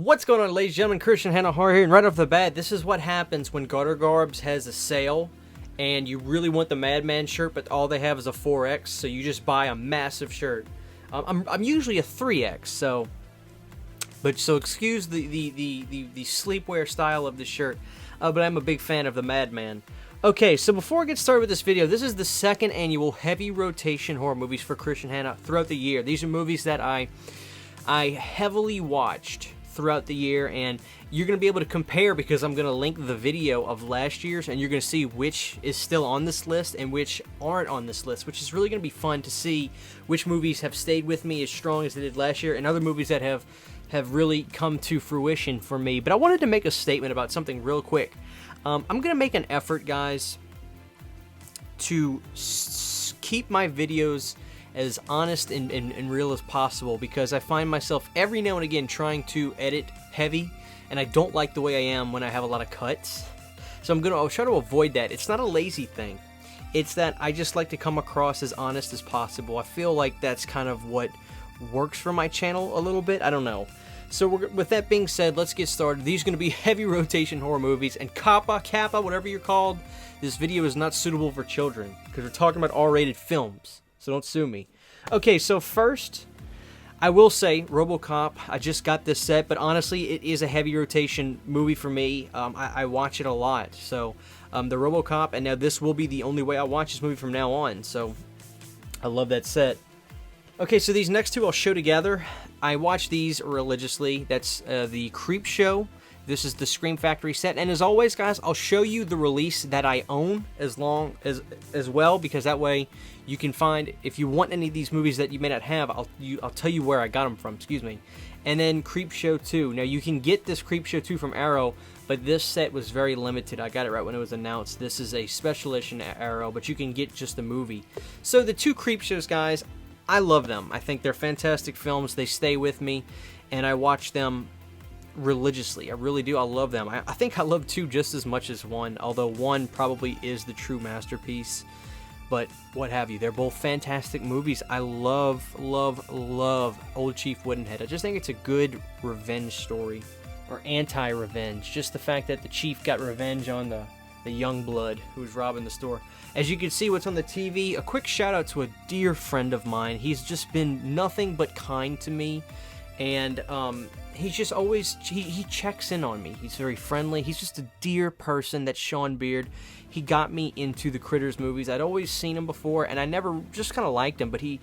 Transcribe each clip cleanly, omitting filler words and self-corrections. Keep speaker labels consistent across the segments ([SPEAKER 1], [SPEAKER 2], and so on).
[SPEAKER 1] What's going on, ladies and gentlemen? Christian Hanna Horror here, and right off the bat, this is what happens when Gutter Garbs has a sale, and you really want the Madman shirt, but all they have is a 4X, so you just buy a massive shirt. I'm usually a 3X, so excuse the sleepwear style of the shirt, but I'm a big fan of the Madman. Okay, so before I get started with this video, this is the second annual heavy rotation horror movies for Christian Hanna throughout the year. These are movies that I heavily watched throughout the year, and you're going to be able to compare because I'm going to link the video of last year's, and you're going to see which is still on this list and which aren't on this list, which is really going to be fun to see which movies have stayed with me as strong as they did last year and other movies that have really come to fruition for me. But I wanted to make a statement about something real quick. I'm going to make an effort, guys, to keep my videos as honest and real as possible, because I find myself every now and again trying to edit heavy, and I don't like the way I am when I have a lot of cuts. So I'll try to avoid that. It's not a lazy thing. It's that I just like to come across as honest as possible. I feel like that's kind of what works for my channel a little bit. I don't know. So with that being said, let's get started. These are going to be heavy rotation horror movies, and Kappa, whatever you're called, this video is not suitable for children because we're talking about R-rated films. So don't sue me. Okay, so first, I will say Robocop. I just got this set, but honestly, it is a heavy rotation movie for me. I watch it a lot. So the Robocop, and now this will be the only way I watch this movie from now on. So I love that set. Okay, so these next two I'll show together. I watch these religiously. That's the Creep Show. This is the Scream Factory set, and as always, guys, I'll show you the release that I own as well, because that way you can find, if you want any of these movies that you may not have, I'll tell you where I got them from. Excuse me. And then Creep Show 2. Now you can get this Creep Show 2 from Arrow, but this set was very limited. I got it right when it was announced. This is a special edition Arrow, but you can get just the movie. So the two Creep Shows, guys, I love them. I think they're fantastic films. They stay with me, and I watch them religiously. I really do. I love them. I think I love 2 just as much as 1, although 1 probably is the true masterpiece, but what have you. They're both fantastic movies. I love Old Chief Woodenhead. I just think it's a good revenge story, or anti-revenge. Just the fact that the chief got revenge on the young blood who's robbing the store. As you can see what's on the TV, a quick shout out to a dear friend of mine. He's just been nothing but kind to me, and he's just always, he checks in on me. He's very friendly. He's just a dear person. That's Sean Beard. He got me into the Critters movies. I'd always seen him before, and I never just kind of liked him, but he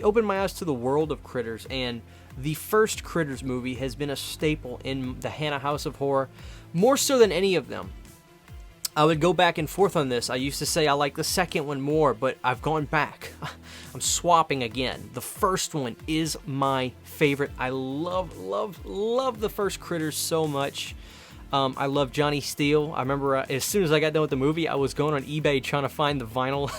[SPEAKER 1] opened my eyes to the world of Critters, and the first Critters movie has been a staple in the Hanna House of Horror, more so than any of them. I would go back and forth on this. I used to say I like the second one more, but I've gone back. I'm swapping again. The first one is my favorite. I love the first Critters so much. I love Johnny Steele. I remember as soon as I got done with the movie, I was going on eBay trying to find the vinyl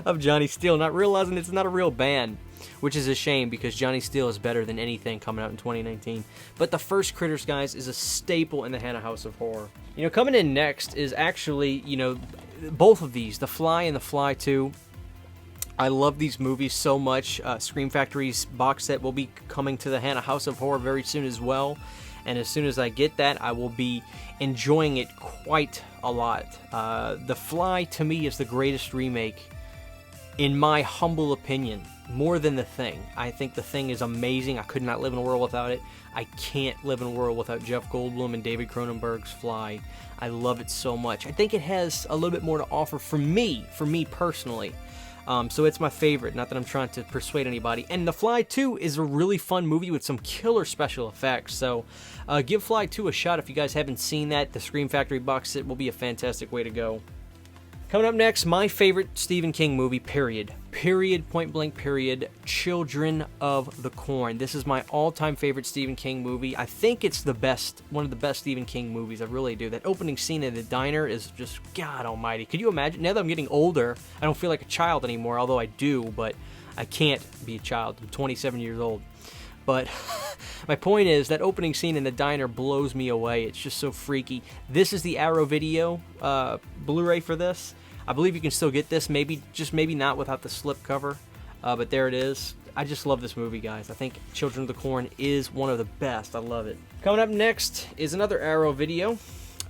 [SPEAKER 1] of Johnny Steele, not realizing it's not a real band, which is a shame because Johnny Steele is better than anything coming out in 2019. But the first Critters, guys, is a staple in the Hanna House of Horror. You know, coming in next is actually, you know, both of these, The Fly and The Fly 2. I love these movies so much. Scream Factory's box set will be coming to the Hanna House of Horror very soon as well. And as soon as I get that, I will be enjoying it quite a lot. The Fly, to me, is the greatest remake, in my humble opinion, more than The Thing. I think The Thing is amazing. I could not live in a world without it. I can't live in a world without Jeff Goldblum and David Cronenberg's Fly. I love it so much. I think it has a little bit more to offer for me personally. So it's my favorite, not that I'm trying to persuade anybody. And The Fly 2 is a really fun movie with some killer special effects. So give Fly 2 a shot if you guys haven't seen that. The Scream Factory box set will be a fantastic way to go. Coming up next, my favorite Stephen King movie, period, point blank, period, Children of the Corn. This is my all-time favorite Stephen King movie. I think it's the best, one of the best Stephen King movies. I really do. That opening scene in the diner is just, God almighty. Could you imagine? Now that I'm getting older, I don't feel like a child anymore, although I do, but I can't be a child. I'm 27 years old. But my point is, that opening scene in the diner blows me away. It's just so freaky. This is the Arrow Video Blu-ray for this. I believe you can still get this, maybe not without the slipcover. But there it is. I just love this movie, guys. I think Children of the Corn is one of the best. I love it. Coming up next is another Arrow video.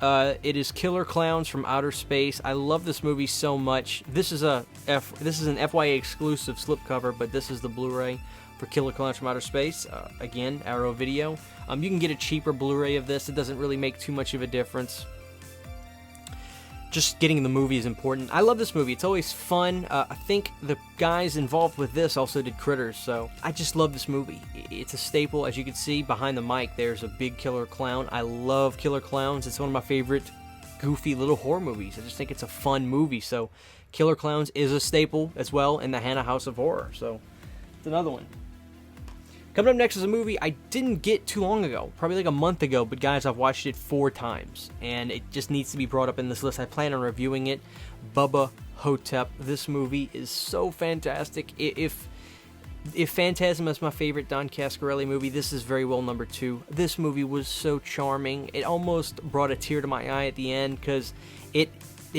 [SPEAKER 1] It is Killer Clowns from Outer Space. I love this movie so much. This is an FYA exclusive slipcover, but this is the Blu-ray for Killer Clowns from Outer Space. Again, Arrow video. You can get a cheaper Blu-ray of this. It doesn't really make too much of a difference. Just getting the movie is important. I love this movie. It's always fun. I think the guys involved with this also did Critters, so I just love this movie. It's a staple. As you can see behind the mic, there's a big killer clown. I love Killer Clowns. It's one of my favorite goofy little horror movies. I just think it's a fun movie, so Killer Clowns is a staple as well in the Hanna House of Horror, so it's another one. Coming up next is a movie I didn't get too long ago, probably like a month ago, but guys, I've watched it 4 times, and it just needs to be brought up in this list. I plan on reviewing it. Bubba Hotep. This movie is so fantastic. If Phantasm is my favorite Don Cascarelli movie, this is very well number 2. This movie was so charming. It almost brought a tear to my eye at the end, because it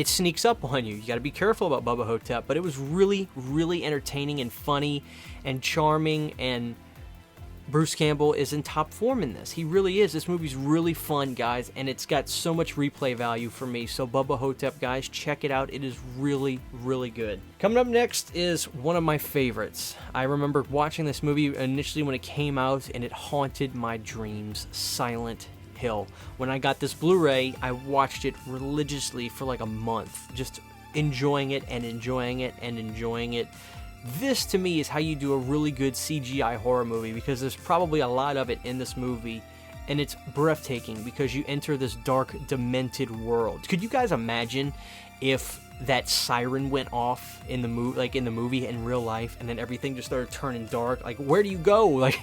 [SPEAKER 1] sneaks up on you. You got to be careful about Bubba Hotep, but it was really, really entertaining and funny and charming, and Bruce Campbell is in top form in this. He really is. This movie's really fun, guys, and it's got so much replay value for me. So Bubba Hotep, guys, check it out. It is really, really good. Coming up next is one of my favorites. I remember watching this movie initially when it came out, and it haunted my dreams. Silent Hill. When I got this Blu-ray, I watched it religiously for like a month, just enjoying it and enjoying it and enjoying it. This, to me, is how you do a really good CGI horror movie, because there's probably a lot of it in this movie, and it's breathtaking because you enter this dark, demented world. Could you guys imagine if that siren went off in the movie in real life, and then everything just started turning dark? Like, where do you go? Like,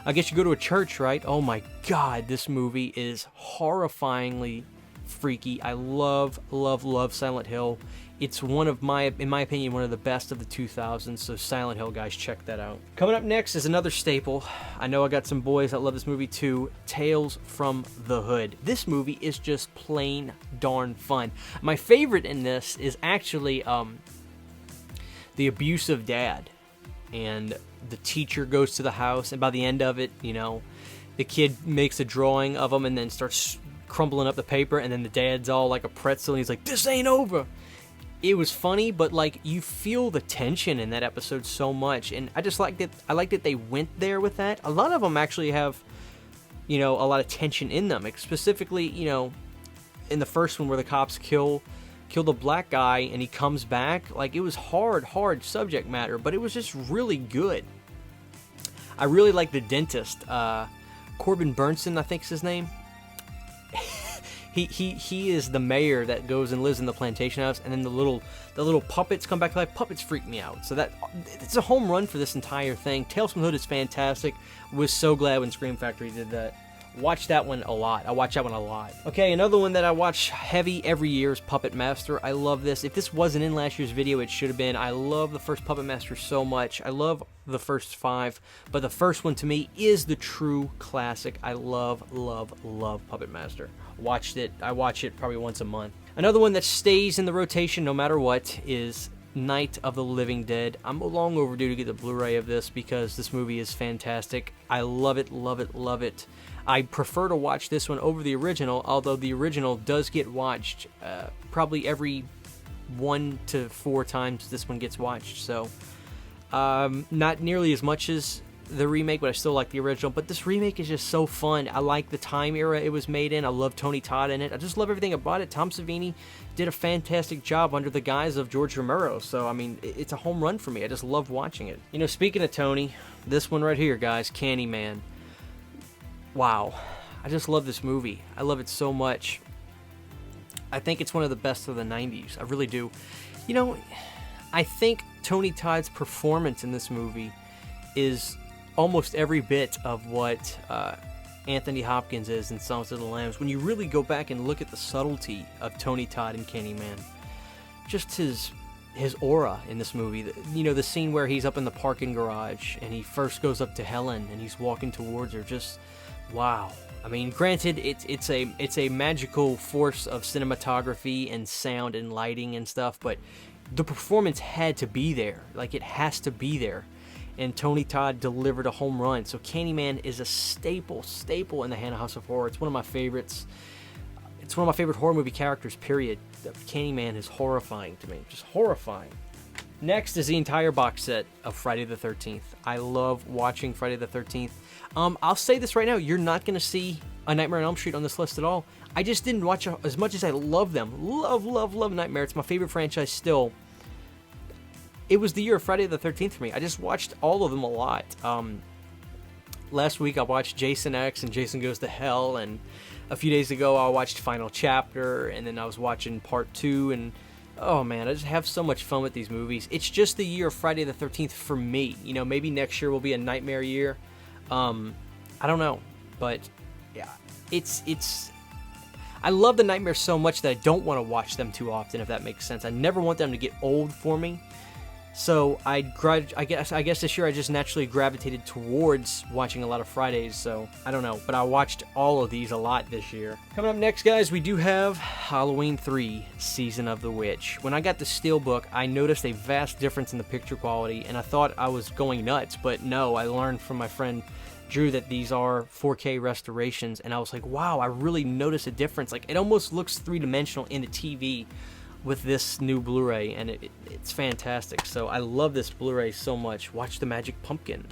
[SPEAKER 1] I guess you go to a church, right? Oh my God, this movie is horrifyingly freaky. I love, love, love Silent Hill. It's one of in my opinion, one of the best of the 2000s, so Silent Hill, guys, check that out. Coming up next is another staple. I know I got some boys that love this movie too, Tales from the Hood. This movie is just plain darn fun. My favorite in this is actually the abusive dad, and the teacher goes to the house, and by the end of it, you know, the kid makes a drawing of him and then starts crumbling up the paper, and then the dad's all like a pretzel, and he's like, "This ain't over." It was funny, but like, you feel the tension in that episode so much, and I just liked it. I liked that they went there with that. A lot of them actually have, you know, a lot of tension in them. Like, specifically, you know, in the first one where the cops kill the black guy and he comes back. Like, it was hard subject matter, but it was just really good. I really like the dentist, Corbin Burnson, I think's his name. He is the mayor that goes and lives in the plantation house, and then the little puppets come back to life. Puppets freak me out. So it's a home run for this entire thing. Tales from the Hood is fantastic. Was so glad when Scream Factory did that. Watch that one a lot. I watch that one a lot. Okay, another one that I watch heavy every year is Puppet Master. I love this. If this wasn't in last year's video, it should have been. I love the first Puppet Master so much. I love the first 5, but the first one to me is the true classic. I love, love, love Puppet Master. I watch it probably once a month. Another one that stays in the rotation no matter what is Night of the Living Dead. I'm long overdue to get the Blu-ray of this because this movie is fantastic. I love it, love it, love it. I prefer to watch this one over the original, although the original does get watched probably every 1 to 4 times this one gets watched. So not nearly as much as the remake, but I still like the original. But this remake is just so fun. I like the time era it was made in. I love Tony Todd in it. I just love everything about it. Tom Savini did a fantastic job under the guise of George Romero. So, I mean, it's a home run for me. I just love watching it. You know, speaking of Tony, this one right here, guys, Candyman. Wow. I just love this movie. I love it so much. I think it's one of the best of the 90s. I really do. You know, I think Tony Todd's performance in this movie is almost every bit of what Anthony Hopkins is in Silence of the Lambs. When you really go back and look at the subtlety of Tony Todd in Candyman, just his aura in this movie. You know, the scene where he's up in the parking garage and he first goes up to Helen and he's walking towards her. Just wow. I mean, granted, it's a magical force of cinematography and sound and lighting and stuff, but the performance had to be there. Like, it has to be there. and Tony Todd delivered a home run. So Candyman is a staple in the Hanna House of Horror. It's one of my favorites. It's one of my favorite horror movie characters, period. Candyman is horrifying to me, just horrifying. Next is the entire box set of Friday the 13th. I love watching Friday the 13th. I'll say this right now, you're not going to see A Nightmare on Elm Street on this list at all. I just didn't watch it as much as I love them. Love Nightmare. It's my favorite franchise still. It was the year of Friday the 13th for me. I just watched all of them a lot. Last week I watched Jason X and Jason Goes to Hell, and a few days ago I watched Final Chapter, and then I was watching Part 2, and oh man, I just have so much fun with these movies. It's just the year of Friday the 13th for me. You know, maybe next year will be a nightmare year. I don't know, but yeah, it's I love the nightmares so much that I don't want to watch them too often, if that makes sense. I never want them to get old for me. So I guess this year I just naturally gravitated towards watching a lot of Fridays, so I don't know. But I watched all of these a lot this year. Coming up next, guys, we do have Halloween 3, Season of the Witch. When I got the Steelbook, I noticed a vast difference in the picture quality, and I thought I was going nuts, but no, I learned from my friend Drew that these are 4K restorations, and I was like, wow, I really noticed a difference. Like, it almost looks three-dimensional in the TV with this new Blu-ray, and it's fantastic. So I love this Blu-ray so much. Watch The Magic Pumpkin.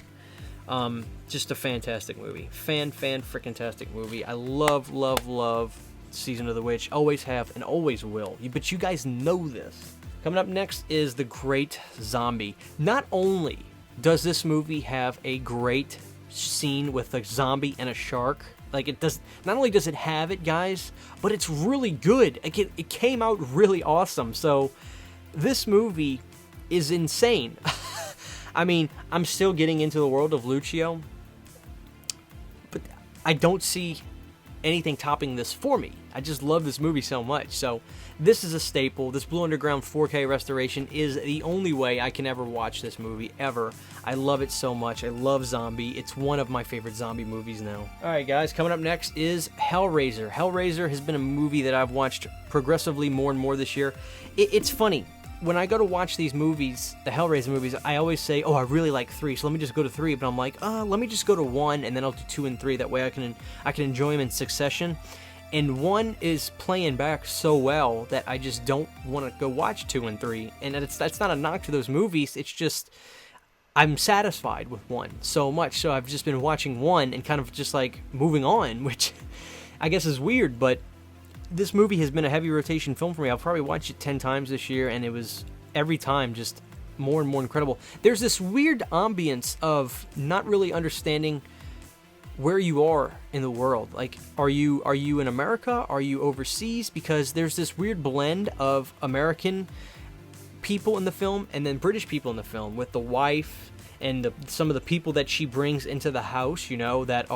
[SPEAKER 1] Just a fantastic movie. Freaking-tastic movie. I love Season of the Witch. Always have and always will. But you guys know this. Coming up next is The Great Zombie. Not only does this movie have a great scene with a zombie and a shark, like, it does. Not only does it have it, guys, but it's really good. It came out really awesome. So this movie is insane. I mean, I'm still getting into the world of Lucio, but I don't see anything topping this for me. I just love this movie so much. So this is a staple. This Blue Underground 4K restoration is the only way I can ever watch this movie, ever. I love it so much. I love zombie. It's one of my favorite zombie movies now. Alright guys, coming up next is Hellraiser. Hellraiser has been a movie that I've watched progressively more and more this year. It's funny. When I go to watch these movies, the Hellraiser movies, I always say, oh, I really like 3, so let me just go to 3. But I'm like, let me just go to 1, and then I'll do 2 and 3. That way I can enjoy them in succession. And 1 is playing back so well that I just don't want to go watch 2 and 3. And that's not a knock to those movies. It's just, I'm satisfied with 1 so much. So I've just been watching 1 and kind of just like moving on, which I guess is weird, but this movie has been a heavy rotation film for me. I've probably watched it 10 times this year, and it was every time just more and more incredible. There's this weird ambience of not really understanding where you are in the world. Like, are you in America? Are you overseas? Because there's this weird blend of American people in the film and then British people in the film, with the wife and some of the people that she brings into the house, you know, that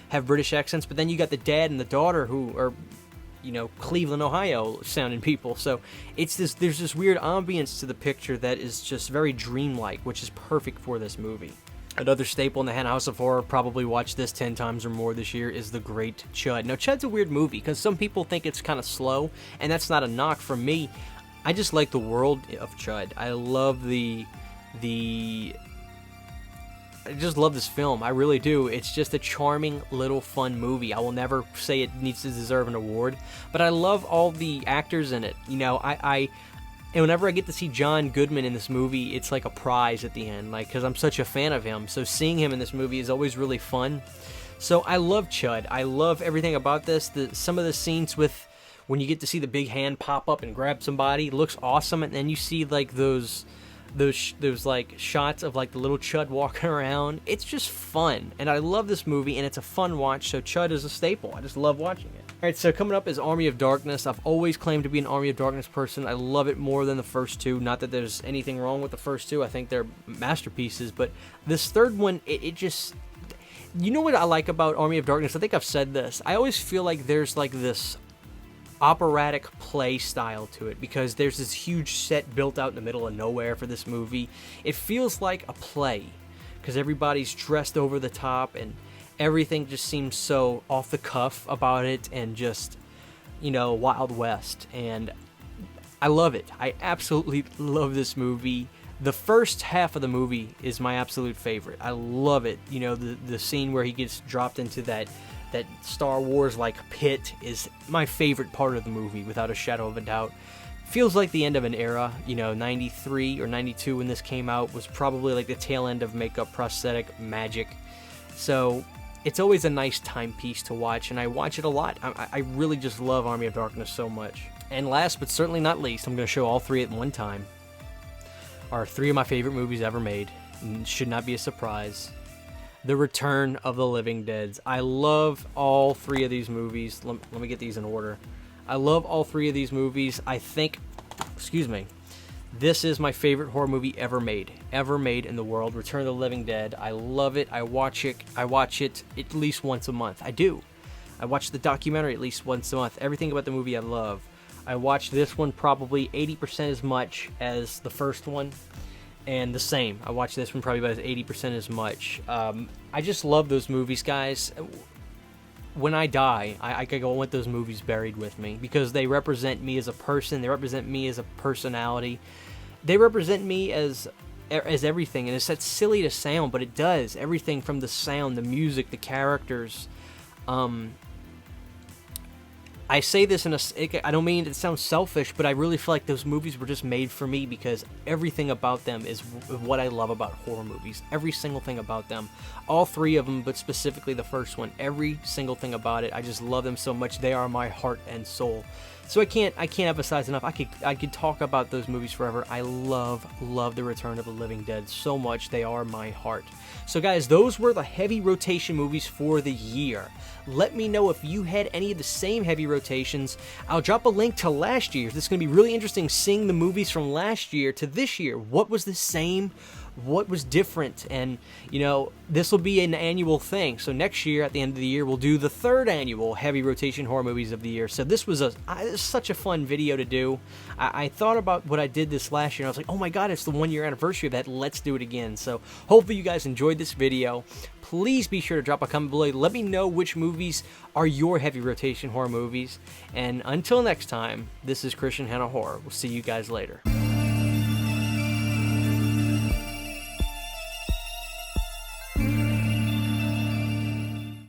[SPEAKER 1] have British accents. But then you got the dad and the daughter who are, you know, Cleveland, Ohio sounding people. So there's this weird ambience to the picture that is just very dreamlike, which is perfect for this movie. Another staple in the Hanna House of Horror, probably watched this 10 times or more this year, is The Great Chud. Now, Chud's a weird movie because some people think it's kind of slow, and that's not a knock from me. I just like the world of Chud. I love I just love this film. I really do. It's just a charming little fun movie. I will never say it needs to deserve an award, but I love all the actors in it. You know, and whenever I get to see John Goodman in this movie, it's like a prize at the end, like, because I'm such a fan of him. So seeing him in this movie is always really fun. So I love Chud. I love everything about this. Some of the scenes with when you get to see the big hand pop up and grab somebody looks awesome, and then you see like those like shots of like the little Chud walking around. It's just fun, and I love this movie, and it's a fun watch. So Chud is a staple. I just love watching it. Alright, so coming up is Army of Darkness. I've always claimed to be an Army of Darkness person. I love it more than the first 2. Not that there's anything wrong with the first 2. I think they're masterpieces, but this third one, it just, you know what I like about Army of Darkness? I think I've said this. I always feel like there's like this operatic play style to it, because there's this huge set built out in the middle of nowhere for this movie. It feels like a play because everybody's dressed over the top and everything just seems so off the cuff about it, and just, you know, Wild West. And I love it. I absolutely love this movie. The first half of the movie is my absolute favorite. I love it. You know, the scene where he gets dropped into that Star Wars like pit is my favorite part of the movie, without a shadow of a doubt. Feels like the end of an era. You know, 93 or 92 when this came out was probably like the tail end of makeup, prosthetic, magic. So it's always a nice timepiece to watch, and I watch it a lot. I really just love Army of Darkness so much. And last but certainly not least, I'm going to show all three at one time. Are three of my favorite movies ever made. And it should not be a surprise. The Return of the Living Dead. I love all three of these movies. Let me get these in order. I love all three of these movies. I think, this is my favorite horror movie ever made in the world. Return of the Living Dead. I love it. I watch it at least once a month. I do. I watch the documentary at least once a month. Everything about the movie I love. I watched this one probably 80% as much as the first one, and the same. I watched this one probably about 80% as much. I just love those movies, guys. When I die, I go want those movies buried with me, because they represent me as a person. They represent me as a personality. They represent me as everything, and it's that silly to sound, but it does. Everything from the sound, the music, the characters. I say this I don't mean it sounds selfish, but I really feel like those movies were just made for me, because everything about them is what I love about horror movies. Every single thing about them. All three of them, but specifically the first one. Every single thing about it. I just love them so much. They are my heart and soul. So I can't emphasize enough. I could talk about those movies forever. I love The Return of the Living Dead so much. They are my heart. So guys, those were the heavy rotation movies for the year. Let me know if you had any of the same heavy rotations. I'll drop a link to last year's. This is going to be really interesting, seeing the movies from last year to this year. What was the same? What was different? And, you know, this will be an annual thing. So next year, at the end of the year, we'll do the third annual heavy rotation horror movies of the year. So this was such a fun video to do. I thought about what I did this last year, and I was like, oh my god, it's the 1 year anniversary of that. Let's do it again. So hopefully you guys enjoyed this video. Please be sure to drop a comment below. Let me know which movies are your heavy rotation horror movies. And until next time, this is Christian Hanna Horror. We'll see you guys later.